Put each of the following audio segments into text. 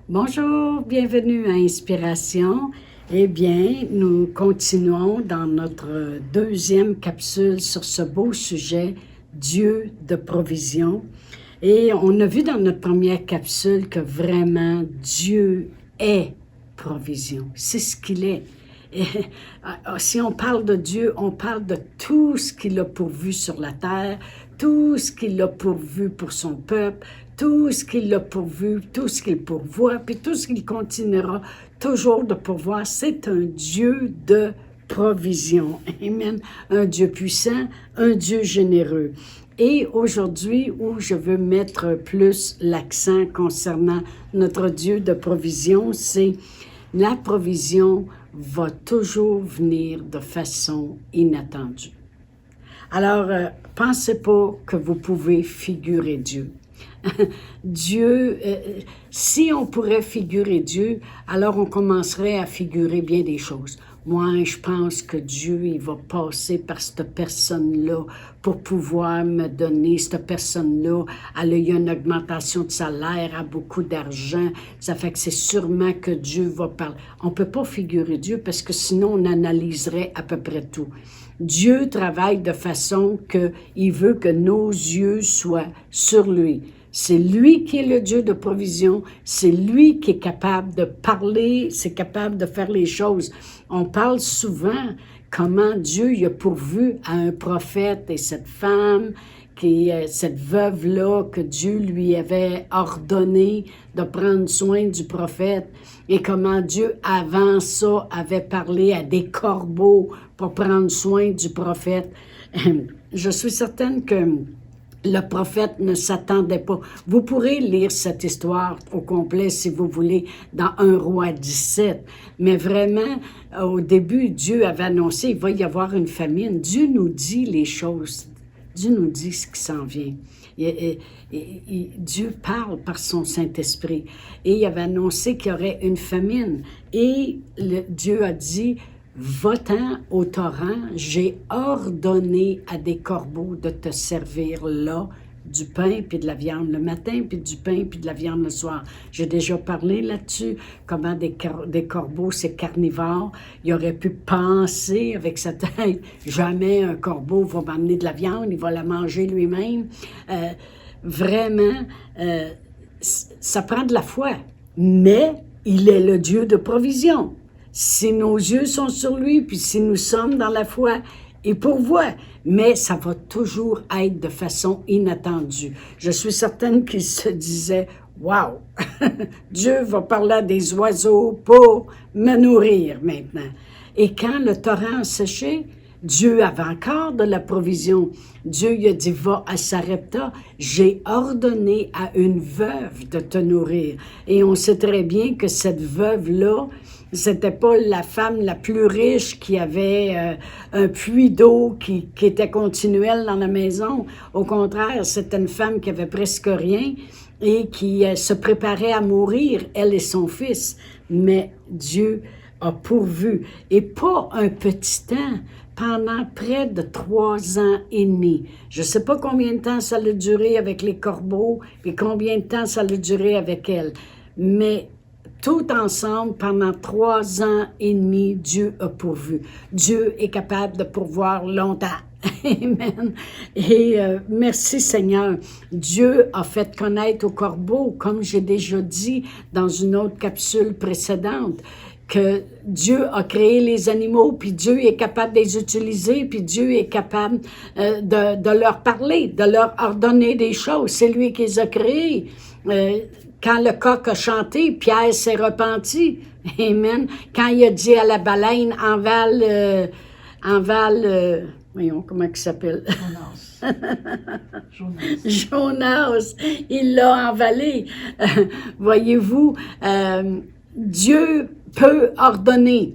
Bonjour, bienvenue à Inspiration. Eh bien, nous continuons dans notre deuxième capsule sur ce beau sujet, Dieu de provision. Et on a vu dans notre première capsule que vraiment Dieu est provision. C'est ce qu'il est. Et, si on parle de Dieu, on parle de tout ce qu'il a pourvu sur la terre, tout ce qu'il a pourvu pour son peuple, tout ce qu'il a pourvu, tout ce qu'il pourvoit, puis tout ce qu'il continuera toujours de pourvoir. C'est un Dieu de provision. Amen. Un Dieu puissant, un Dieu généreux. Et aujourd'hui, où je veux mettre plus l'accent concernant notre Dieu de provision, c'est la provision va toujours venir de façon inattendue. Alors, pensez pas que vous pouvez figurer Dieu. Dieu, si on pourrait figurer Dieu, alors on commencerait à figurer bien des choses. Moi, je pense que Dieu, il va passer par cette personne-là pour pouvoir me donner. Cette personne-là, elle a eu une augmentation de salaire, a beaucoup d'argent. Ça fait que c'est sûrement que Dieu va parler. On ne peut pas figurer Dieu parce que sinon on analyserait à peu près tout. Dieu travaille de façon qu'il veut que nos yeux soient sur lui. C'est lui qui est le Dieu de provision, c'est lui qui est capable de parler, c'est capable de faire les choses. On parle souvent comment Dieu y a pourvu à un prophète et cette femme, cette veuve-là que Dieu lui avait ordonné de prendre soin du prophète et comment Dieu, avant ça, avait parlé à des corbeaux pour prendre soin du prophète. Je suis certaine que le prophète ne s'attendait pas. Vous pourrez lire cette histoire au complet si vous voulez dans 1 Roi 17. Mais vraiment, au début, Dieu avait annoncé qu'il va y avoir une famine. Dieu nous dit les choses. Dieu nous dit ce qui s'en vient. Dieu parle par son Saint-Esprit. Et il avait annoncé qu'il y aurait une famine. Et Dieu a dit, va-t'en au torrent, j'ai ordonné à des corbeaux de te servir là du pain puis de la viande le matin, puis du pain puis de la viande le soir. J'ai déjà parlé là-dessus, comment des corbeaux, c'est carnivore. Il aurait pu penser avec sa tête, jamais un corbeau va m'amener de la viande, il va la manger lui-même. Vraiment, ça prend de la foi, mais il est le Dieu de provision. Si nos yeux sont sur lui, puis si nous sommes dans la foi, il pourvoit. Mais ça va toujours être de façon inattendue. Je suis certaine qu'il se disait, « Wow, Dieu va parler à des oiseaux pour me nourrir maintenant. » Et quand le torrent a séché, Dieu avait encore de la provision. Dieu lui a dit, va à Sarepta, j'ai ordonné à une veuve de te nourrir. Et on sait très bien que cette veuve-là, c'était pas la femme la plus riche qui avait un puits d'eau qui était continuel dans la maison. Au contraire, c'était une femme qui avait presque rien et qui se préparait à mourir, elle et son fils. Mais Dieu a pourvu. Et pas un petit temps, pendant près de 3 ans et demi. Je ne sais pas combien de temps ça a duré avec les corbeaux et combien de temps ça a duré avec elle. Mais tout ensemble, pendant 3 ans et demi, Dieu a pourvu. Dieu est capable de pourvoir longtemps. Amen. Et merci Seigneur. Dieu a fait connaître aux corbeaux, comme j'ai déjà dit dans une autre capsule précédente, que Dieu a créé les animaux, puis Dieu est capable de les utiliser, puis Dieu est capable de leur parler, de leur ordonner des choses. C'est lui qui les a créés. Quand le coq a chanté, Pierre s'est repenti. Amen. Quand il a dit à la baleine, voyons, comment il s'appelle? Jonas, il l'a envalé. Voyez-vous, Dieu peut ordonner.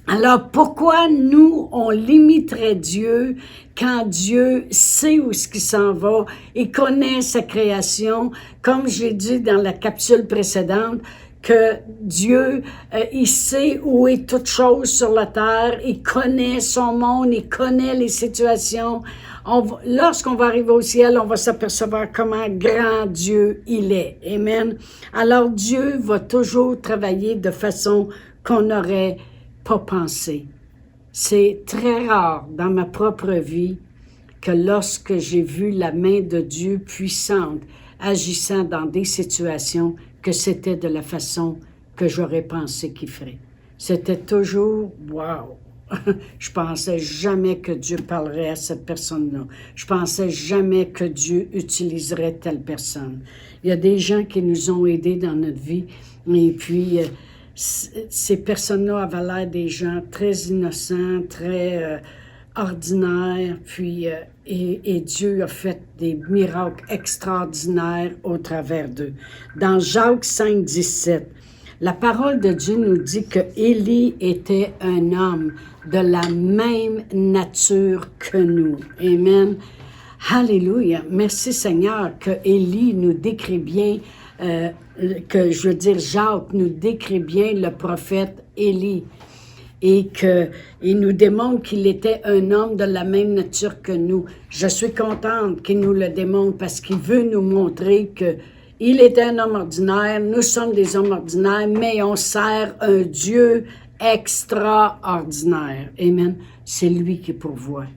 Alors, pourquoi nous, on limiterait Dieu quand Dieu sait où ce qui s'en va et connaît sa création, comme j'ai dit dans la capsule précédente, que Dieu, il sait où est toute chose sur la terre, il connaît son monde, il connaît les situations. Lorsqu'on va arriver au ciel, on va s'apercevoir comment grand Dieu il est. Amen. Alors Dieu va toujours travailler de façon qu'on n'aurait pas pensé. C'est très rare dans ma propre vie que lorsque j'ai vu la main de Dieu puissante agissant dans des situations, que c'était de la façon que j'aurais pensé qu'il ferait. C'était toujours « wow ». Je pensais jamais que Dieu parlerait à cette personne-là. Je pensais jamais que Dieu utiliserait telle personne. Il y a des gens qui nous ont aidés dans notre vie et puis ces personnes-là avaient l'air des gens très innocents, très ordinaires, puis et Dieu a fait des miracles extraordinaires au travers d'eux. Dans Jacques 5, 17, la parole de Dieu nous dit que Élie était un homme de la même nature que nous. Amen. Alléluia. Merci Seigneur que Élie nous décrit bien, Jacques nous décrit bien le prophète Élie et qu'il nous démontre qu'il était un homme de la même nature que nous. Je suis contente qu'il nous le démontre parce qu'il veut nous montrer que il était un homme ordinaire, nous sommes des hommes ordinaires, mais on sert un Dieu extraordinaire. Amen. C'est lui qui pourvoit.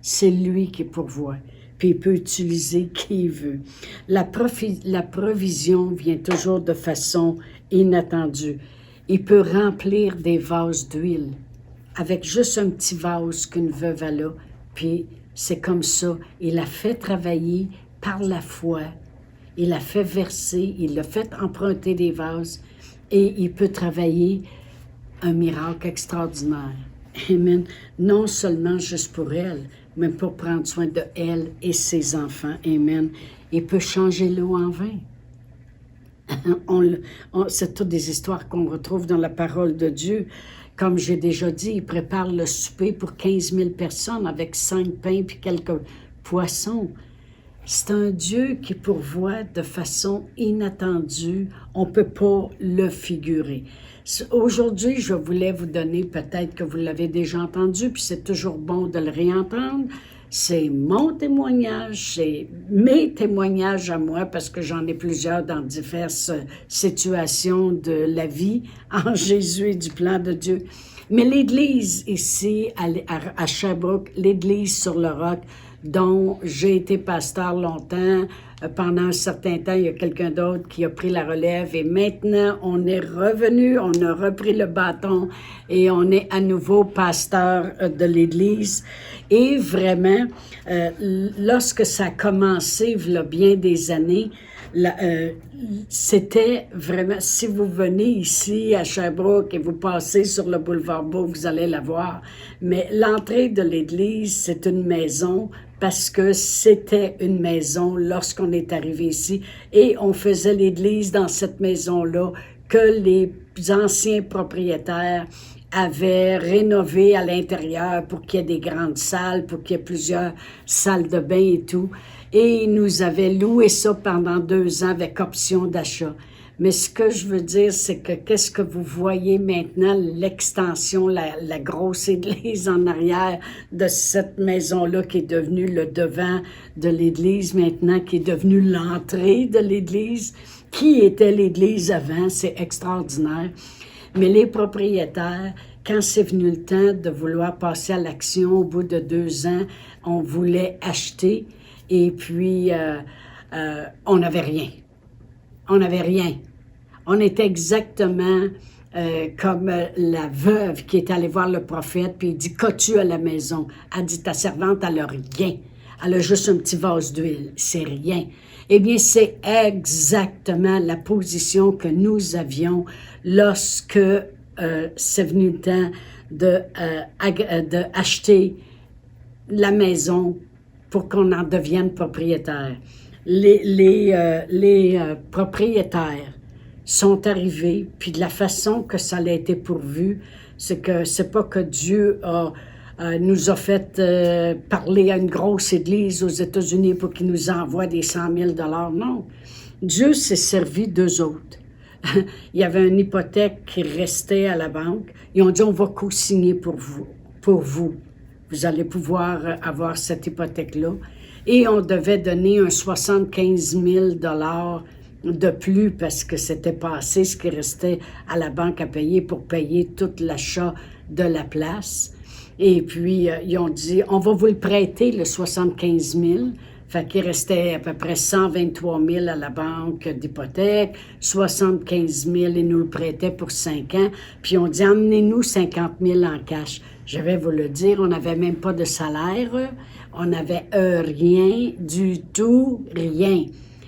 C'est lui qui pourvoit. Puis il peut utiliser qui il veut. La provision vient toujours de façon inattendue. Il peut remplir des vases d'huile avec juste un petit vase qu'une veuve a là. Puis c'est comme ça. Il a fait travailler par la foi. Il a fait verser, il a fait emprunter des vases et il peut travailler un miracle extraordinaire. Amen. Non seulement juste pour elle, mais pour prendre soin de elle et ses enfants. Amen. Il peut changer l'eau en vin. C'est toutes des histoires qu'on retrouve dans la parole de Dieu. Comme j'ai déjà dit, il prépare le souper pour 15 000 personnes avec 5 pains puis quelques poissons. C'est un Dieu qui pourvoit de façon inattendue. On ne peut pas le figurer. Aujourd'hui, je voulais vous donner, peut-être que vous l'avez déjà entendu, puis c'est toujours bon de le réentendre. C'est mon témoignage, c'est mes témoignages à moi, parce que j'en ai plusieurs dans diverses situations de la vie, en Jésus et du plan de Dieu. Mais l'Église ici, à Sherbrooke, l'Église sur le roc, dont j'ai été pasteur longtemps, pendant un certain temps, il y a quelqu'un d'autre qui a pris la relève et maintenant, on est revenu, on a repris le bâton et on est à nouveau pasteur de l'Église. Et vraiment, lorsque ça a commencé, il y a bien des années, c'était vraiment, si vous venez ici à Sherbrooke et vous passez sur le boulevard Beau, vous allez la voir. Mais l'entrée de l'église, c'est une maison parce que c'était une maison lorsqu'on est arrivé ici et on faisait l'église dans cette maison-là que les anciens propriétaires avaient rénové à l'intérieur pour qu'il y ait des grandes salles, pour qu'il y ait plusieurs salles de bain et tout. Et ils nous avaient loué ça pendant 2 ans avec option d'achat. Mais ce que je veux dire, c'est que qu'est-ce que vous voyez maintenant, l'extension, la grosse église en arrière de cette maison-là qui est devenue le devant de l'église maintenant, qui est devenue l'entrée de l'église. Qui était l'église avant? C'est extraordinaire. Mais les propriétaires, quand c'est venu le temps de vouloir passer à l'action, au bout de 2 ans, on voulait acheter et puis on n'avait rien. On n'avait rien. On était exactement comme la veuve qui est allée voir le prophète, puis il dit, qu'as-tu à la maison? Elle dit, ta servante, elle n'a rien. Elle a juste un petit vase d'huile. C'est rien. Eh bien, c'est exactement la position que nous avions lorsque c'est venu le temps d'acheter la maison pour qu'on en devienne propriétaire. Les propriétaires sont arrivés, puis de la façon que ça a été pourvu, c'est que c'est pas que Dieu nous a fait parler à une grosse église aux États-Unis pour qu'il nous envoie des 100 000 $. Non. Dieu s'est servi d'eux autres. il y avait une hypothèque qui restait à la banque. Ils ont dit, on va co-signer pour vous. Pour vous. Vous allez pouvoir avoir cette hypothèque-là. Et on devait donner un 75 000 $ de plus parce que c'était passé ce qui restait à la banque à payer pour payer tout l'achat de la place. Et puis, ils ont dit, on va vous le prêter, le 75 000. Fait qu'il restait à peu près 123 000 à la banque d'hypothèque, 75 000, ils nous le prêtaient pour 5 ans. Puis on dit, emmenez-nous 50 000 en cash. Je vais vous le dire, on n'avait même pas de salaire, on n'avait rien du tout, rien.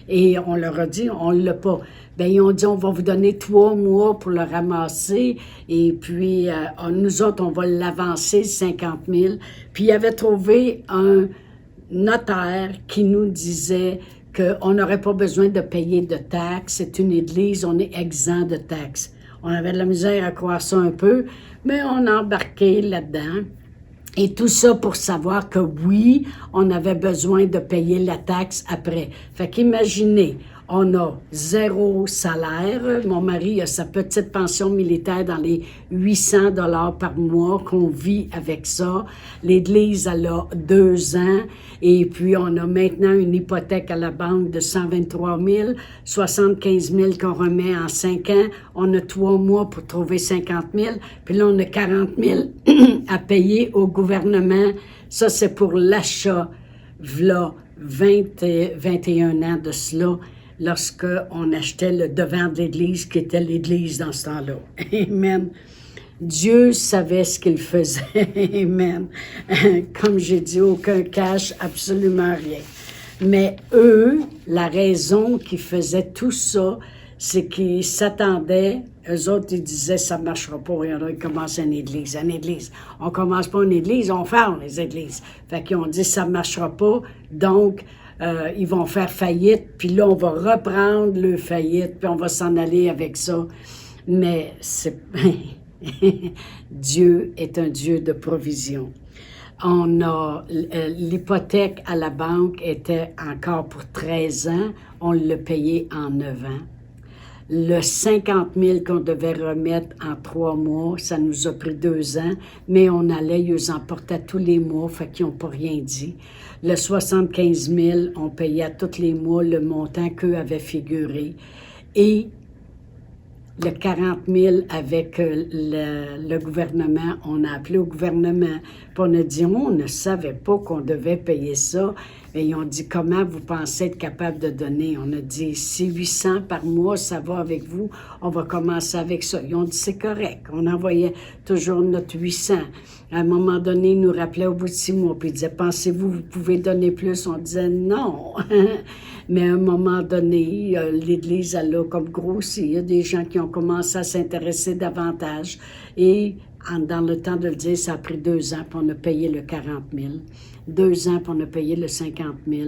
Et on leur a dit, on ne l'a pas. Bien, ils ont dit, on va vous donner 3 mois pour le ramasser, et puis nous autres, on va l'avancer, 50 000. Puis ils avaient trouvé un notaire qui nous disait qu'on n'aurait pas besoin de payer de taxes, c'est une église, on est exempt de taxes. On avait de la misère à croire ça un peu, mais on a embarqué là-dedans. Et tout ça pour savoir que oui, on avait besoin de payer la taxe après. Fait qu'imaginez, on a 0 salaire. Mon mari a sa petite pension militaire dans les 800 $ par mois qu'on vit avec ça. L'église, elle a 2 ans. Et puis, on a maintenant une hypothèque à la banque de 123 000, 75 000 qu'on remet en 5 ans. On a 3 mois pour trouver 50 000. Puis là, on a 40 000 à payer au gouvernement. Ça, c'est pour l'achat. V'là 21 ans de cela, lorsqu'on achetait le devant de l'Église, qui était l'Église dans ce temps-là. Amen. Dieu savait ce qu'il faisait. Amen. Comme j'ai dit, aucun cash, absolument rien. Mais eux, la raison qui faisait tout ça, c'est qu'ils s'attendaient, eux autres, ils disaient, ça ne marchera pas, ils commencent une église. On ne commence pas une église, on ferme les églises. Fait qu'ils ont dit, ça ne marchera pas, donc ils vont faire faillite, puis là, on va reprendre le faillite, puis on va s'en aller avec ça. Mais c'est... Dieu est un Dieu de provision. On a l'hypothèque à la banque était encore pour 13 ans, on l'a payé en 9 ans. Le 50 000 qu'on devait remettre en 3 mois, ça nous a pris 2 ans, mais on allait, ils nous emportaient tous les mois, fait qu'ils n'ont pas rien dit. Le 75 000, on payait à tous les mois le montant qu'eux avaient figuré. Et le 40 000 avec le gouvernement, on a appelé au gouvernement, puis on a dit, on ne savait pas qu'on devait payer ça. Et ils ont dit, comment vous pensez être capable de donner? On a dit, si 800 par mois, ça va avec vous, on va commencer avec ça. Ils ont dit, c'est correct. On envoyait toujours notre 800. À un moment donné, ils nous rappelaient au bout de 6 mois, puis ils disaient, pensez-vous, vous pouvez donner plus? On disait, non. Mais à un moment donné, l'Église, elle a comme grossi. Il y a des gens qui ont commencé à s'intéresser davantage. Et dans le temps de le dire, ça a pris 2 ans, puis on a payé le 40 000. 2 ans, puis on a payé le 50 000.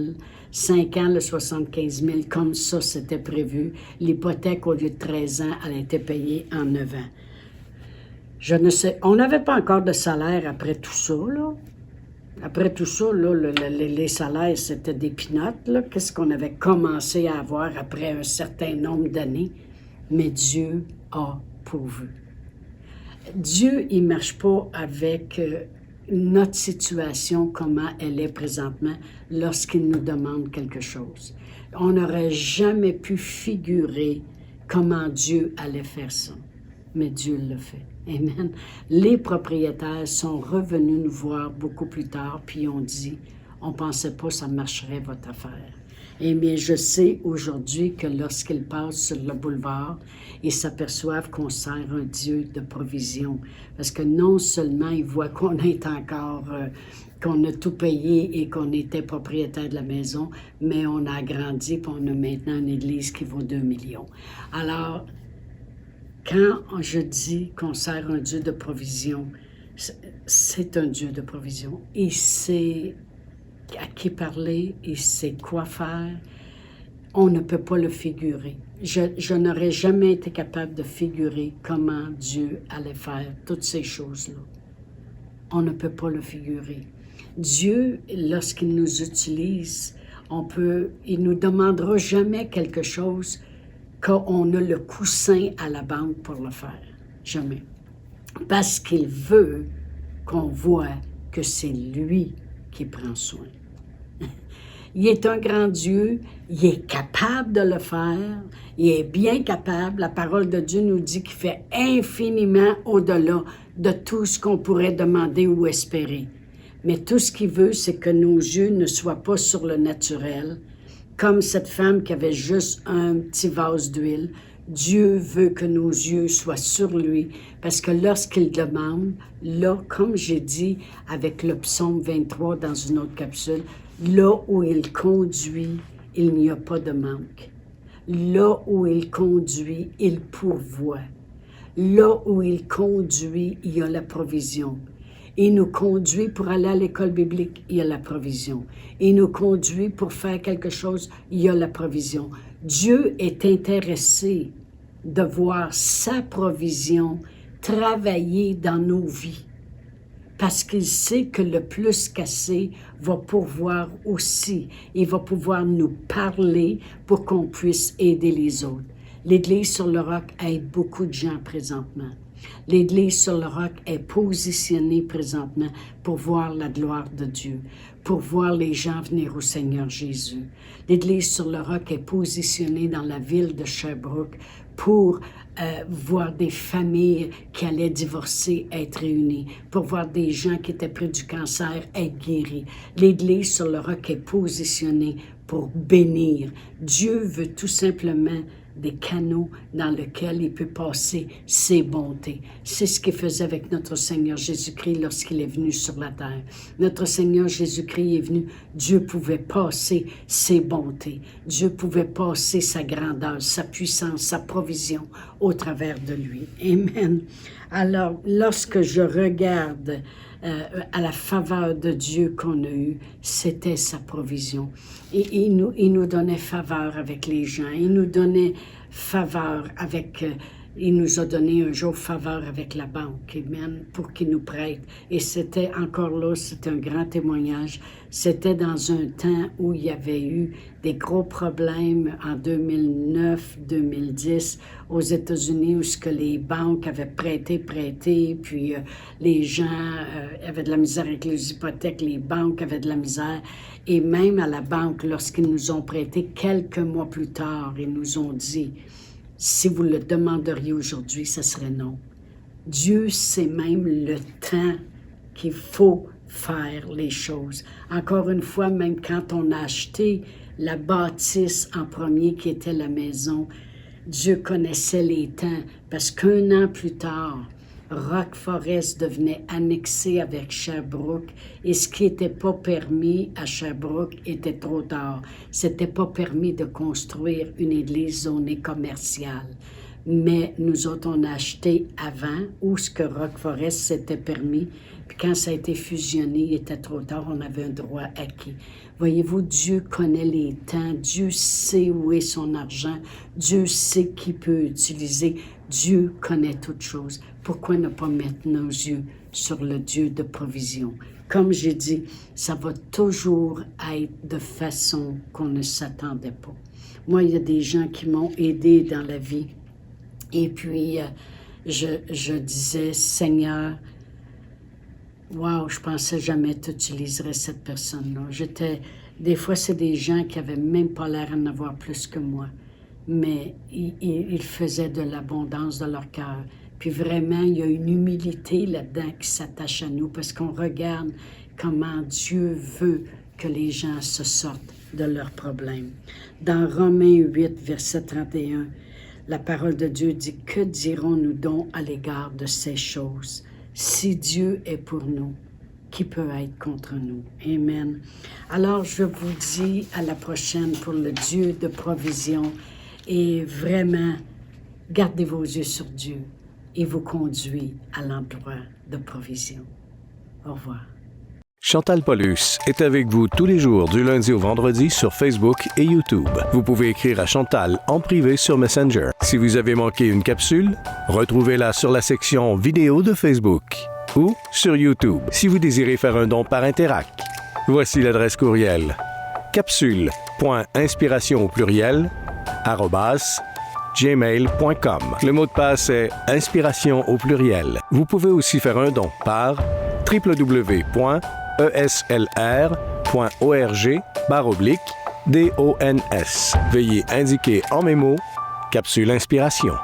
5 ans, le 75 000, comme ça, c'était prévu. L'hypothèque, au lieu de 13 ans, elle a été payée en 9 ans. Je ne sais, on n'avait pas encore de salaire après tout ça, là. Après tout ça, là, les salaires, c'était des pinottes, là. Qu'est-ce qu'on avait commencé à avoir après un certain nombre d'années? Mais Dieu a pourvu. Dieu, il ne marche pas avec notre situation, comment elle est présentement, lorsqu'il nous demande quelque chose. On n'aurait jamais pu figurer comment Dieu allait faire ça. Mais Dieu le fait. Amen. Les propriétaires sont revenus nous voir beaucoup plus tard, puis ont dit, on ne pensait pas que ça marcherait votre affaire. Eh bien, je sais aujourd'hui que lorsqu'ils passent sur le boulevard, ils s'aperçoivent qu'on sert un Dieu de provision. Parce que non seulement ils voient qu'on est encore, qu'on a tout payé et qu'on était propriétaire de la maison, mais on a agrandi et on a maintenant une église qui vaut 2 millions. Alors, quand je dis qu'on sert un Dieu de provision, c'est un Dieu de provision. Il sait à qui parler, il sait quoi faire. On ne peut pas le figurer. Je n'aurais jamais été capable de figurer comment Dieu allait faire toutes ces choses-là. On ne peut pas le figurer. Dieu, lorsqu'il nous utilise, il ne nous demandera jamais quelque chose qu'on a le coussin à la banque pour le faire. Jamais. Parce qu'il veut qu'on voit que c'est lui qui prend soin. Il est un grand Dieu, il est capable de le faire, il est bien capable. La parole de Dieu nous dit qu'il fait infiniment au-delà de tout ce qu'on pourrait demander ou espérer. Mais tout ce qu'il veut, c'est que nos yeux ne soient pas sur le naturel, comme cette femme qui avait juste un petit vase d'huile. Dieu veut que nos yeux soient sur lui, parce que lorsqu'il demande, là, comme j'ai dit avec le psaume 23 dans une autre capsule, là où il conduit, il n'y a pas de manque. Là où il conduit, il pourvoit. Là où il conduit, il y a la provision. Il nous conduit pour aller à l'école biblique, il y a la provision. Il nous conduit pour faire quelque chose, il y a la provision. Dieu est intéressé de voir sa provision travailler dans nos vies. Parce qu'il sait que le plus cassé va pourvoir aussi. Il va pouvoir nous parler pour qu'on puisse aider les autres. L'Église sur le roc aide beaucoup de gens présentement. L'Église sur le roc est positionnée présentement pour voir la gloire de Dieu, pour voir les gens venir au Seigneur Jésus. L'Église sur le roc est positionnée dans la ville de Sherbrooke pour voir des familles qui allaient divorcer être réunies, pour voir des gens qui étaient pris du cancer être guéris. L'Église sur le roc est positionnée pour bénir. Dieu veut tout simplement des canaux dans lesquels il peut passer ses bontés. C'est ce qu'il faisait avec notre Seigneur Jésus-Christ lorsqu'il est venu sur la terre. Notre Seigneur Jésus-Christ est venu, Dieu pouvait passer ses bontés. Dieu pouvait passer sa grandeur, sa puissance, sa provision au travers de lui. Amen. Alors, lorsque je regarde à la faveur de Dieu qu'on a eue, c'était sa provision. Et il nous donnait faveur avec les gens, il nous donnait faveur avec... il nous a donné un jour faveur avec la banque, amen, pour qu'il nous prête. Et c'était encore là, c'était un grand témoignage. C'était dans un temps où il y avait eu des gros problèmes en 2009-2010 aux États-Unis, où ce que les banques avaient prêté, puis les gens avaient de la misère avec les hypothèques, les banques avaient de la misère. Et même à la banque, lorsqu'ils nous ont prêté quelques mois plus tard, ils nous ont dit... Si vous le demanderiez aujourd'hui, ce serait non. Dieu sait même le temps qu'il faut faire les choses. Encore une fois, même quand on a acheté la bâtisse en premier qui était la maison, Dieu connaissait les temps parce qu'un an plus tard, Rock Forest devenait annexé avec Sherbrooke et ce qui n'était pas permis à Sherbrooke était trop tard. C'était pas permis de construire une église zonée commerciale. Mais nous autres, on a acheté avant où ce que Rock Forest s'était permis. Puis quand ça a été fusionné, il était trop tard, on avait un droit acquis. Voyez-vous, Dieu connaît les temps, Dieu sait où est son argent, Dieu sait qui peut utiliser, Dieu connaît toutes choses. Pourquoi ne pas mettre nos yeux sur le Dieu de provision? Comme j'ai dit, ça va toujours être de façon qu'on ne s'attendait pas. Moi, il y a des gens qui m'ont aidé dans la vie. Et puis, je disais, Seigneur, wow, je pensais jamais tu utiliserais cette personne-là. Des fois, c'est des gens qui avaient même pas l'air d'en avoir plus que moi. Mais ils faisaient de l'abondance de leur cœur. Puis vraiment, il y a une humilité là-dedans qui s'attache à nous parce qu'on regarde comment Dieu veut que les gens se sortent de leurs problèmes. Dans Romains 8, verset 31, la parole de Dieu dit « Que dirons-nous donc à l'égard de ces choses? Si Dieu est pour nous, qui peut être contre nous? » Amen. Alors, je vous dis à la prochaine pour le Dieu de provision. Et vraiment, gardez vos yeux sur Dieu. Il vous conduit à l'endroit de provision. Au revoir. Chantal Paulus est avec vous tous les jours du lundi au vendredi sur Facebook et YouTube. Vous pouvez écrire à Chantal en privé sur Messenger. Si vous avez manqué une capsule, retrouvez-la sur la section vidéo de Facebook ou sur YouTube si vous désirez faire un don par Interac. Voici l'adresse courriel capsule.inspiration au pluriel inspiration@gmail.com. Le mot de passe est inspiration au pluriel. Vous pouvez aussi faire un don par www.eslr.org/dons. Veuillez indiquer en mémo Capsule Inspiration.